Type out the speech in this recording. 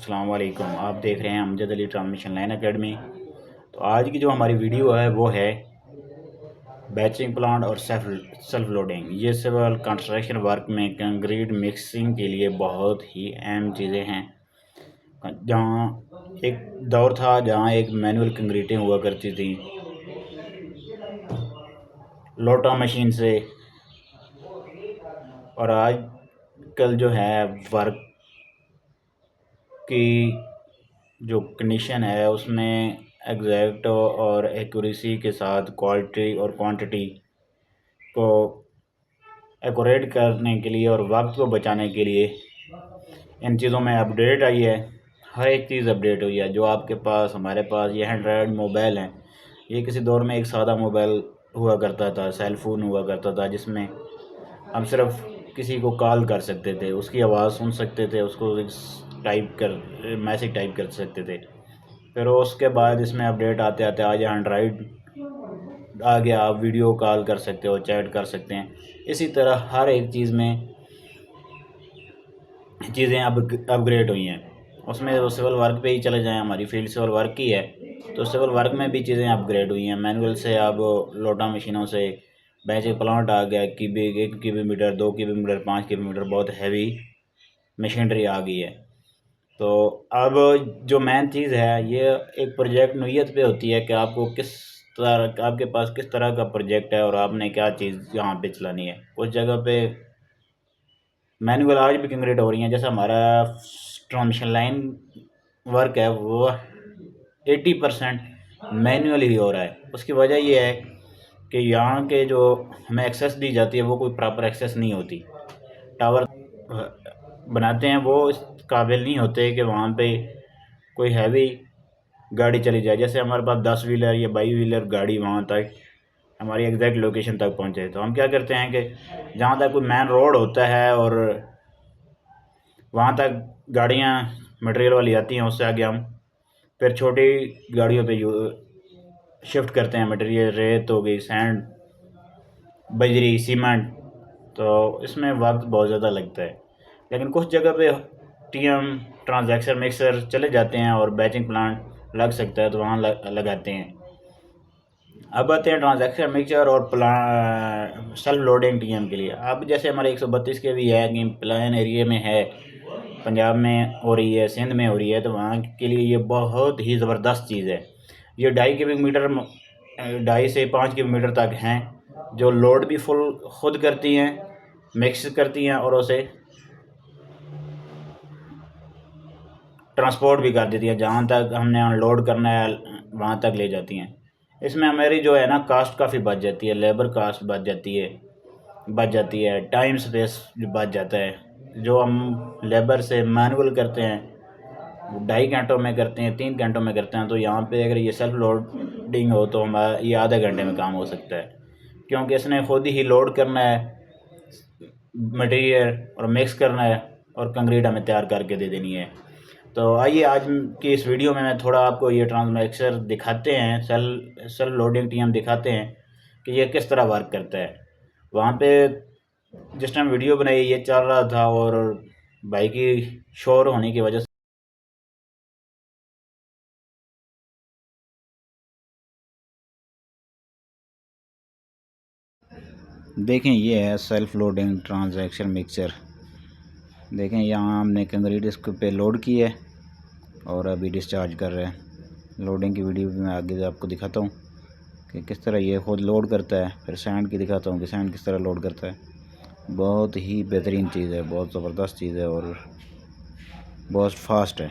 अस्सलाम वालेकुम। आप देख रहे हैं Amjad Ali transmission line academy. तो आज की जो हमारी वीडियो है वो है बैचिंग प्लांट और सेल्फ लोडिंग। ये सिविल कंस्ट्रक्शन वर्क में कंक्रीट मिक्सिंग के लिए बहुत ही अहम चीज़ें हैं। जहाँ एक दौर था जहाँ एक मैनुअल कंक्रीटिंग हुआ करती थी लोटा मशीन से, और आज कल जो है वर्क की जो कंडीशन है उसमें एग्जैक्ट और एक्यूरेसी के साथ क्वालिटी और क्वांटिटी को एक्यूरेट करने के लिए और वक्त को बचाने के लिए इन चीज़ों में अपडेट आई है। हर एक चीज़ अपडेट हुई है। जो आपके पास हमारे पास ये एंड्रॉयड मोबाइल हैं, ये किसी दौर में एक सादा मोबाइल हुआ करता था, सेल फ़ोन हुआ करता था, जिसमें हम सिर्फ किसी को कॉल कर सकते थे, उसकी आवाज़ सुन सकते थे, उसको टाइप कर मैसेज टाइप कर सकते थे। फिर उसके बाद इसमें अपडेट आते आते आज एंड्रॉयड आ गया। आप वीडियो कॉल कर सकते हो, चैट कर सकते हैं। इसी तरह हर एक चीज़ में चीज़ें अब अपग्रेड हुई हैं। उसमें वो सिविल वर्क पे ही चले जाएं, हमारी फील्ड सिविल वर्क की है, तो सिविल वर्क में भी चीज़ें अपग्रेड हुई हैं। मैनुअल से अब लोटा मशीनों से बैचिंग प्लांट आ गया, cubic 1 cubic metre, 2 cubic metre, 5 cubic metre, बहुत हैवी मशीनरी आ गई है। तो अब जो मेन चीज़ है, ये एक प्रोजेक्ट नौयत पे होती है कि आपको किस तरह, आपके पास किस तरह का प्रोजेक्ट है और आपने क्या चीज़ यहाँ पे चलानी है। कुछ जगह पे मैनुअल आज भी कंक्रीट हो रही हैं। जैसे हमारा ट्रांसमिशन लाइन वर्क है वो 80% मैनुअल ही हो रहा है। उसकी वजह ये है कि यहाँ के जो हमें एक्सेस दी जाती है वो कोई प्रॉपर एक्सेस नहीं होती। टावर बनाते हैं वो इस काबिल नहीं होते कि वहाँ पे कोई हैवी गाड़ी चली जाए। जैसे हमारे पास 10 व्हीलर या 22 व्हीलर गाड़ी वहाँ तक हमारी एग्जैक्ट लोकेशन तक पहुँचे, तो हम क्या करते हैं कि जहाँ तक कोई मेन रोड होता है और वहाँ तक गाड़ियाँ मटेरियल वाली आती हैं, उससे आगे हम फिर छोटी गाड़ियों पे शिफ्ट करते हैं मटेरियल। रेत हो गई, सैंड, बजरी, सीमेंट। तो इसमें वक्त बहुत ज़्यादा लगता है। लेकिन कुछ जगह पे टीएम ट्रांजैक्शन मिक्सर चले जाते हैं और बैचिंग प्लांट लग सकता है, तो वहाँ लगाते हैं। अब आते हैं ट्रांजैक्शन मिक्सर और सेल्फ लोडिंग टीएम के लिए। अब जैसे हमारे 132 के भी है कि प्लान एरिया में है, पंजाब में हो रही है, सिंध में हो रही है, तो वहाँ के लिए ये बहुत ही ज़बरदस्त चीज़ है। ये 2.5 क्यूबिक मीटर, 2.5 से 5 क्यूबिक मीटर तक हैं, जो लोड भी फुल खुद करती हैं, मिक्स करती हैं और उसे ट्रांसपोर्ट भी कर देती हैं। जहाँ तक हमने अनलोड करना है वहाँ तक ले जाती हैं। इसमें हमारी जो है ना कास्ट काफ़ी बच जाती है, लेबर कास्ट बच जाती है, टाइम स्पेस बच जाता है। जो हम लेबर से मैनुअल करते हैं 2.5 घंटों में करते हैं, 3 घंटों में करते हैं, तो यहाँ पे अगर ये सेल्फ लोडिंग हो तो हमारा ये आधे घंटे में काम हो सकता है, क्योंकि इसने खुद ही लोड करना है मटेरियल और मिक्स करना है और कंक्रीट हमें तैयार करके दे देनी है। तो आइए आज की इस वीडियो में मैं थोड़ा आपको ये ट्रांसमिक्सर दिखाते हैं, सेल्फ लोडिंग टीएम दिखाते हैं कि ये किस तरह वर्क करता है। वहाँ पे जिस टाइम वीडियो बनाई ये चल रहा था और भाई की शोर होने की वजह से देखें, ये है सेल्फ लोडिंग ट्रांजैक्शन मिक्सचर। देखें यहाँ हमने कंक्रीट इसके पे लोड की है और अभी डिस्चार्ज कर रहे हैं। लोडिंग की वीडियो भी मैं आगे से आपको दिखाता हूँ कि किस तरह ये खुद लोड करता है। फिर सैंड की दिखाता हूँ कि सैंड किस तरह लोड करता है। बहुत ही बेहतरीन चीज़ है, बहुत ज़बरदस्त चीज़ है और बहुत फास्ट है।